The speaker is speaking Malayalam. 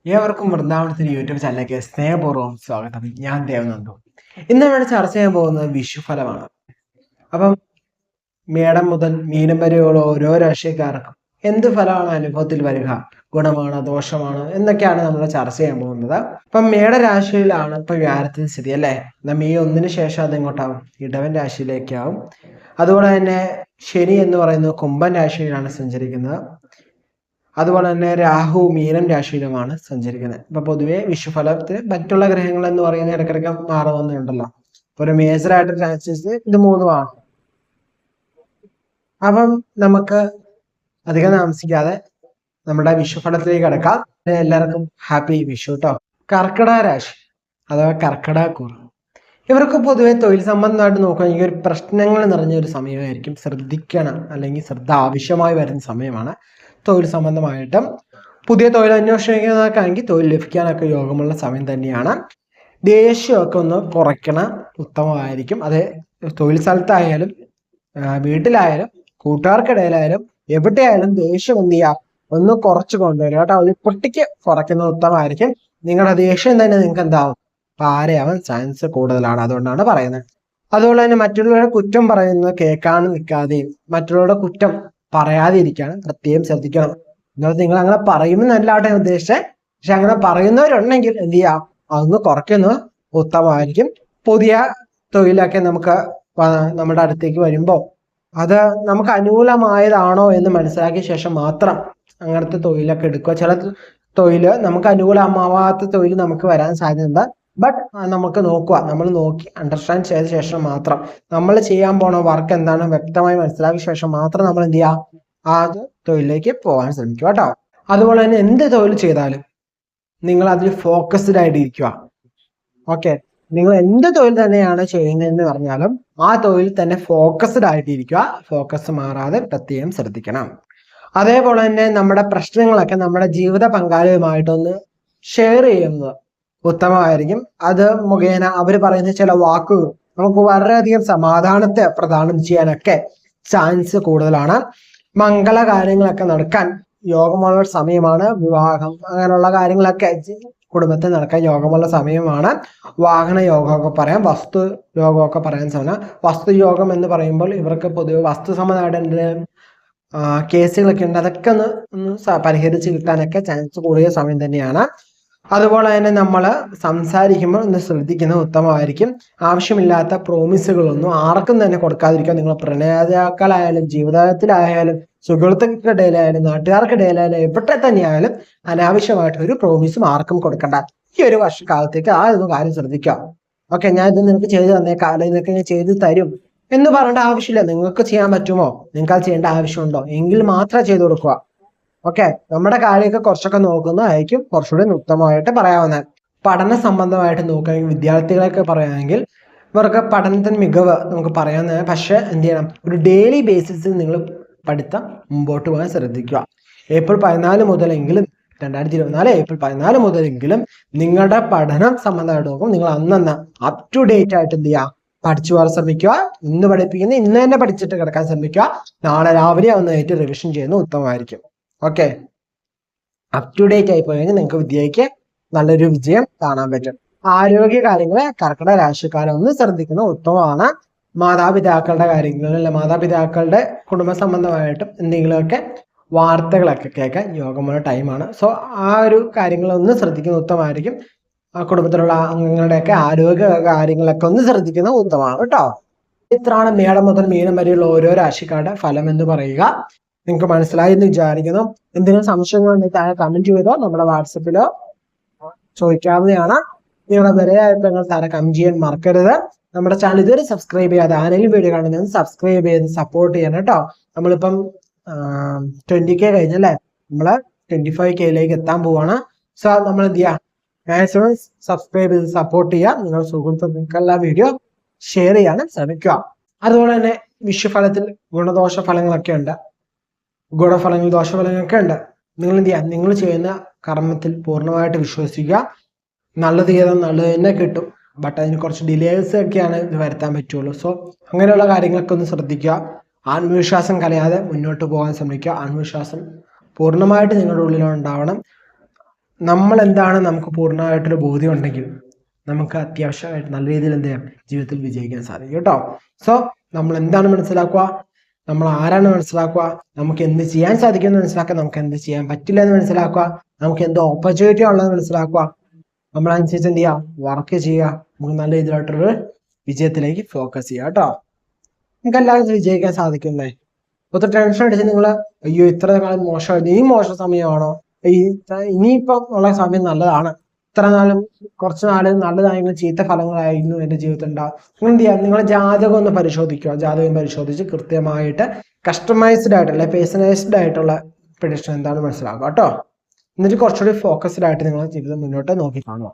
ഏവർക്കും വൃന്ദാവനത്തിന് യൂട്യൂബ് ചാനലിലേക്ക് സ്നേഹപൂർവ്വം സ്വാഗതം. ഞാൻ ദേവനന്ദു. ഇന്ന് നമ്മൾ ചർച്ച ചെയ്യാൻ പോകുന്നത് വിഷുഫലമാണ്. അപ്പം മേടം മുതൽ മീനം വരെയുള്ള ഓരോ രാശിക്കാർക്കും എന്ത് ഫലമാണ് അനുഭവത്തിൽ വരിക, ഗുണമാണോ ദോഷമാണോ എന്നൊക്കെയാണ് നമ്മൾ ചർച്ച ചെയ്യാൻ പോകുന്നത്. അപ്പം മേടരാശിയിലാണ് ഇപ്പൊ വ്യാഴത്തിന്റെ സ്ഥിതി അല്ലേ. മെയ് 1 ശേഷം അത് എങ്ങോട്ടാവും? ഇടവൻ രാശിയിലേക്കാവും. അതുപോലെ തന്നെ ശനി എന്ന് പറയുന്നത് കുംഭൻ രാശിയിലാണ് സഞ്ചരിക്കുന്നത്. അതുപോലെ തന്നെ രാഹു മീനം രാശിയിലുമാണ് സഞ്ചരിക്കുന്നത്. ഇപ്പൊ പൊതുവെ വിഷുഫലത്തിൽ മറ്റുള്ള ഗ്രഹങ്ങൾ എന്ന് പറയുന്നത് ഇടയ്ക്കിടയ്ക്ക് മാറുന്നുണ്ടല്ലോ. ഒരു മേജർ ആയിട്ട് ട്രാൻസിറ്റ് ഇത് മൂന്നുമാണ്. അപ്പം നമുക്ക് അധികം താമസിക്കാതെ നമ്മുടെ വിഷുഫലത്തിലേക്ക് കിടക്കാം. എല്ലാവർക്കും ഹാപ്പി വിഷു കേട്ടോ. കർക്കിടക രാശി അഥവാ കർക്കിടക കൂർ, ഇവർക്ക് പൊതുവെ തൊഴിൽ സംബന്ധമായിട്ട് നോക്കുകയാണെങ്കിൽ ഒരു പ്രശ്നങ്ങൾ നിറഞ്ഞൊരു സമയമായിരിക്കും. ശ്രദ്ധിക്കണം, അല്ലെങ്കിൽ ശ്രദ്ധ ആവശ്യമായി വരുന്ന സമയമാണ്. തൊഴിൽ സംബന്ധമായിട്ടും പുതിയ തൊഴിൽ അന്വേഷിക്കുന്നതൊക്കെയാണെങ്കിൽ തൊഴിൽ ലഭിക്കാനൊക്കെ യോഗമുള്ള സമയം തന്നെയാണ്. ദേഷ്യമൊക്കെ ഒന്ന് കുറയ്ക്കണം, ഉത്തമമായിരിക്കും. അത് തൊഴിൽ സ്ഥലത്തായാലും വീട്ടിലായാലും കൂട്ടുകാർക്കിടയിലായാലും എവിടെയായാലും ദേഷ്യം എന്ത് ചെയ്യാം, ഒന്ന് കുറച്ച് കൊണ്ടുവരിക കേട്ടോ. ഒരു പൊട്ടിക്ക് കുറയ്ക്കുന്നത് ഉത്തമമായിരിക്കും. നിങ്ങളുടെ ദേഷ്യം തന്നെ നിങ്ങൾക്ക് എന്താവും, പാരയാവാൻ ചാൻസ് കൂടുതലാണ്. അതുകൊണ്ടാണ് പറയുന്നത്. അതുപോലെ തന്നെ മറ്റുള്ളവരുടെ കുറ്റം പറയുന്നത് കേൾക്കാൻ നിൽക്കാതെയും മറ്റുള്ളവരുടെ കുറ്റം പറയാതെ ഇരിക്കാണ് പ്രത്യേകം ശ്രദ്ധിക്കണം. നിങ്ങൾ അങ്ങനെ പറയുമെന്നല്ലാട്ടെ ഉദ്ദേശിച്ചത്, പക്ഷെ അങ്ങനെ പറയുന്നവരുണ്ടെങ്കിൽ എന്ത് ചെയ്യാം, അതൊന്ന് കുറയ്ക്കുന്നത് ഉത്തമമായിരിക്കും. പുതിയ തൊഴിലൊക്കെ നമുക്ക് നമ്മുടെ അടുത്തേക്ക് വരുമ്പോൾ അത് നമുക്ക് അനുകൂലമായതാണോ എന്ന് മനസ്സിലാക്കിയ ശേഷം മാത്രം അങ്ങനത്തെ തൊഴിലൊക്കെ എടുക്കുക. ചില തൊഴില് നമുക്ക് അനുകൂലമാവാത്ത തൊഴിൽ നമുക്ക് വരാൻ സാധ്യതയുണ്ട്. ബട്ട് നമുക്ക് നോക്കുക, നമ്മൾ നോക്കി അണ്ടർസ്റ്റാൻഡ് ചെയ്ത ശേഷം മാത്രം, നമ്മൾ ചെയ്യാൻ പോണ വർക്ക് എന്താണ് വ്യക്തമായി മനസ്സിലാക്കിയ ശേഷം മാത്രം നമ്മൾ എന്ത് ചെയ്യുക, ആ തൊഴിലിലേക്ക് പോകാൻ ശ്രമിക്കുക കേട്ടോ. അതുപോലെ തന്നെ എന്ത് തൊഴിൽ ചെയ്താലും നിങ്ങൾ അതിൽ ഫോക്കസ്ഡ് ആയിട്ട് ഇരിക്കുക. ഓക്കെ, നിങ്ങൾ എന്ത് തൊഴിൽ തന്നെയാണ് ചെയ്യുന്നതെന്ന് പറഞ്ഞാലും ആ തൊഴിൽ തന്നെ ഫോക്കസ്ഡ് ആയിട്ടിരിക്കുക. ഫോക്കസ് മാറാതെ പ്രത്യേകം ശ്രദ്ധിക്കണം. അതേപോലെ തന്നെ നമ്മുടെ പ്രശ്നങ്ങളൊക്കെ നമ്മുടെ ജീവിത പങ്കാളിയുമായിട്ടൊന്ന് ഷെയർ ചെയ്യുന്നത് ഉത്തമമായിരിക്കും. അത് മുഖേന അവർ പറയുന്ന ചില വാക്കുകൾ നമുക്ക് വളരെയധികം സമാധാനത്തെ പ്രദാനം ചെയ്യാനൊക്കെ ചാൻസ് കൂടുതലാണ്. മംഗള കാര്യങ്ങളൊക്കെ നടക്കാൻ യോഗമുള്ള സമയമാണ്. വിവാഹം അങ്ങനെയുള്ള കാര്യങ്ങളൊക്കെ കുടുംബത്തിൽ നടക്കാൻ യോഗമുള്ള സമയമാണ്. വാഹന യോഗമൊക്കെ പറയാം, വസ്തു യോഗമൊക്കെ പറയാൻ സമയം. വസ്തു യോഗം എന്ന് പറയുമ്പോൾ ഇവർക്ക് പൊതുവെ വസ്തു സംബന്ധമായിട്ട് കേസുകളൊക്കെ ഉണ്ട്. അതൊക്കെ ഒന്ന് പരിഹരിച്ച് കിട്ടാനൊക്കെ ചാൻസ് കൂടിയ സമയം തന്നെയാണ്. അതുപോലെ തന്നെ നമ്മൾ സംസാരിക്കുമ്പോൾ ഒന്ന് ശ്രദ്ധിക്കുന്നത് ഉത്തമമായിരിക്കും. ആവശ്യമില്ലാത്ത പ്രോമിസുകളൊന്നും ആർക്കും തന്നെ കൊടുക്കാതിരിക്കുക. നിങ്ങൾ പ്രണയാതാക്കളായാലും ജീവിതത്തിലായാലും സുഹൃത്തുക്കൾക്കിടയിലായാലും നാട്ടുകാർക്കിടയിലായാലും എവിടെ തന്നെയായാലും അനാവശ്യമായിട്ട് ഒരു പ്രോമിസും ആർക്കും കൊടുക്കണ്ട. ഈ ഒരു വർഷക്കാലത്തേക്ക് ആ ഒരു കാര്യം ശ്രദ്ധിക്കുക. ഓക്കെ, ഞാൻ ഇത് നിനക്ക് ചെയ്തു തന്നേക്കാം, അല്ലെങ്കിൽ നിനക്ക് ഞാൻ ചെയ്തു തരും എന്ന് പറയേണ്ട ആവശ്യമില്ല. നിങ്ങൾക്ക് ചെയ്യാൻ പറ്റുമോ, നിങ്ങൾക്ക് അത് ചെയ്യേണ്ട ആവശ്യമുണ്ടോ എങ്കിൽ മാത്രം ചെയ്തു കൊടുക്കുക. ഓക്കെ, നമ്മുടെ കാര്യമൊക്കെ കുറച്ചൊക്കെ നോക്കുന്നതായിരിക്കും കുറച്ചുകൂടി ഉത്തമമായിട്ട് പറയാവുന്നത്. പഠന സംബന്ധമായിട്ട് നോക്കുകയാണെങ്കിൽ വിദ്യാർത്ഥികളൊക്കെ പറയുകയാണെങ്കിൽ ഇവർക്ക് പഠനത്തിന് മികവ് നമുക്ക് പറയാവുന്നതാണ്. പക്ഷെ എന്ത് ചെയ്യണം, ഒരു ഡെയിലി ബേസിസിൽ നിങ്ങൾ പഠിത്തം മുമ്പോട്ട് പോകാൻ ശ്രദ്ധിക്കുക. ഏപ്രിൽ 14 മുതലെങ്കിലും 2024 ഏപ്രിൽ 14 മുതലെങ്കിലും നിങ്ങളുടെ പഠനം സംബന്ധമായിട്ട് നോക്കും. നിങ്ങൾ അന്നന്ന് അപ് ടു ഡേറ്റ് ആയിട്ട് എന്ത് ചെയ്യുക, പഠിച്ചു പോകാൻ ശ്രമിക്കുക. ഇന്ന് പഠിപ്പിക്കുന്ന ഇന്ന് തന്നെ പഠിച്ചിട്ട് കിടക്കാൻ ശ്രമിക്കുക. നാളെ രാവിലെ ഒന്നായിട്ട് റിവിഷൻ ചെയ്യുന്നത് ഉത്തമമായിരിക്കും. ഓക്കെ, അപ് ടു ഡേറ്റ് ആയി പോയി കഴിഞ്ഞാൽ നിങ്ങൾക്ക് വിദ്യയ്ക്ക് നല്ലൊരു വിജയം കാണാൻ പറ്റും. ആരോഗ്യ കാര്യങ്ങളെ കർക്കിടക രാശിക്കാരെ ഒന്ന് ശ്രദ്ധിക്കുന്നത് ഉത്തമമാണ്. മാതാപിതാക്കളുടെ കാര്യങ്ങളിൽ, മാതാപിതാക്കളുടെ കുടുംബ സംബന്ധമായിട്ടും എന്തെങ്കിലുമൊക്കെ വാർത്തകളൊക്കെ കേൾക്കാൻ യോഗമുള്ള ടൈമാണ്. സോ ആ ഒരു കാര്യങ്ങളൊന്ന് ശ്രദ്ധിക്കുന്നത് ഉത്തമമായിരിക്കും. ആ കുടുംബത്തിലുള്ള അംഗങ്ങളുടെയൊക്കെ ആരോഗ്യ കാര്യങ്ങളൊക്കെ ഒന്ന് ശ്രദ്ധിക്കുന്നത് ഉത്തമമാണ് കേട്ടോ. ഇത്രയാണ് മേടം മുതൽ മീനം വരെയുള്ള ഓരോ രാശിക്കാരുടെ ഫലം എന്ന് പറയുക. നിങ്ങൾക്ക് മനസ്സിലായി എന്ന് വിചാരിക്കുന്നു. എന്തെങ്കിലും സംശയങ്ങളുണ്ടെങ്കിൽ താഴെ കമന്റ് ചെയ്തോ, നമ്മുടെ വാട്സപ്പിലോ ചോദിക്കാവുന്നതാണ്. നിങ്ങളുടെ വിലയായ അഭിപ്രായങ്ങൾ താഴെ കമന്റ് ചെയ്യാൻ മറക്കരുത്. നമ്മുടെ ചാനൽ ഇതുവരെ സബ്സ്ക്രൈബ് ചെയ്യാതെ ആരെങ്കിലും വീഡിയോ കാണുന്നത് സബ്സ്ക്രൈബ് ചെയ്ത് സപ്പോർട്ട് ചെയ്യണം കേട്ടോ. നമ്മളിപ്പം 20K കഴിഞ്ഞല്ലേ, നമ്മള് 25Kയിലേക്ക് എത്താൻ പോവാണ്. സോ നമ്മൾ എന്ത് ചെയ്യാം, മാക്സിമം സബ്സ്ക്രൈബ് ചെയ്ത് സപ്പോർട്ട് ചെയ്യുക. നിങ്ങൾ സുഹൃത്തുക്കൾക്കുള്ള വീഡിയോ ഷെയർ ചെയ്യാനും ശ്രമിക്കുക. അതുപോലെ തന്നെ വിഷുഫലത്തിൽ ഗുണദോഷ ഫലങ്ങളൊക്കെ ഉണ്ട്, ഗുണഫലങ്ങൾ ദോഷഫലങ്ങളൊക്കെ ഉണ്ട്. നിങ്ങൾ എന്ത് ചെയ്യുക, നിങ്ങൾ ചെയ്യുന്ന കർമ്മത്തിൽ പൂർണ്ണമായിട്ട് വിശ്വസിക്കുക. നല്ലത് ചെയ്താൽ നല്ലത് തന്നെ കിട്ടും. ബട്ട് അതിന് കുറച്ച് ഡിലേസ് ഒക്കെയാണ് ഇത് വരുത്താൻ പറ്റുള്ളൂ. സോ അങ്ങനെയുള്ള കാര്യങ്ങളൊക്കെ ഒന്ന് ശ്രദ്ധിക്കുക. ആത്മവിശ്വാസം കലയാതെ മുന്നോട്ട് പോകാൻ ശ്രമിക്കുക. ആത്മവിശ്വാസം പൂർണ്ണമായിട്ട് നിങ്ങളുടെ ഉള്ളിലുണ്ടാവണം. നമ്മൾ എന്താണ് നമുക്ക് പൂർണ്ണമായിട്ടൊരു ബോധ്യം ഉണ്ടെങ്കിൽ നമുക്ക് അത്യാവശ്യമായിട്ട് നല്ല രീതിയിൽ എന്ത് ചെയ്യാം, ജീവിതത്തിൽ വിജയിക്കാൻ സാധിക്കും കേട്ടോ. സോ നമ്മൾ എന്താണ് മനസ്സിലാക്കുക, നമ്മൾ ആരാണ് മനസ്സിലാക്കുക, നമുക്ക് എന്ത് ചെയ്യാൻ സാധിക്കും എന്ന് മനസ്സിലാക്കുക, നമുക്ക് എന്ത് ചെയ്യാൻ പറ്റില്ല എന്ന് മനസ്സിലാക്കുക, നമുക്ക് എന്ത് ഓപ്പർച്യൂണിറ്റി ഉള്ളതെന്ന് മനസ്സിലാക്കുക, നമ്മളനുസരിച്ച് എന്ത് ചെയ്യുക, വർക്ക് ചെയ്യുക, നമുക്ക് നല്ല രീതിയിലായിട്ടൊരു വിജയത്തിലേക്ക് ഫോക്കസ് ചെയ്യുക കേട്ടോ. നമുക്ക് എല്ലാവരും വിജയിക്കാൻ സാധിക്കുന്നേ. ഒത്തിരി ടെൻഷൻ അടിച്ച് നിങ്ങൾ അയ്യോ ഇത്ര കാലം മോശമായിരുന്നു, ഇനി മോശം സമയമാണോ, ഇനിയിപ്പം ഉള്ള സമയം നല്ലതാണ്, ഇത്ര നാളും കുറച്ച് നാള് നല്ലതായെങ്കിലും ചീത്ത ഫലങ്ങളായിരുന്നു എന്റെ ജീവിതത്തിൽ ഉണ്ടാവും. നിങ്ങൾ എന്ത് ചെയ്യുക, നിങ്ങൾ ജാതകം ഒന്ന് പരിശോധിക്കുക. ജാതകം പരിശോധിച്ച് കൃത്യമായിട്ട് കസ്റ്റമൈസ്ഡ് ആയിട്ടുള്ള പേഴ്സണലൈസ്ഡ് ആയിട്ടുള്ള പ്രഡിക്ഷൻ എന്താണ് മനസ്സിലാക്കുക കേട്ടോ. എന്നിട്ട് കുറച്ചുകൂടി ഫോക്കസ്ഡ് ആയിട്ട് നിങ്ങൾ ജീവിതം മുന്നോട്ട് നോക്കി കാണുക.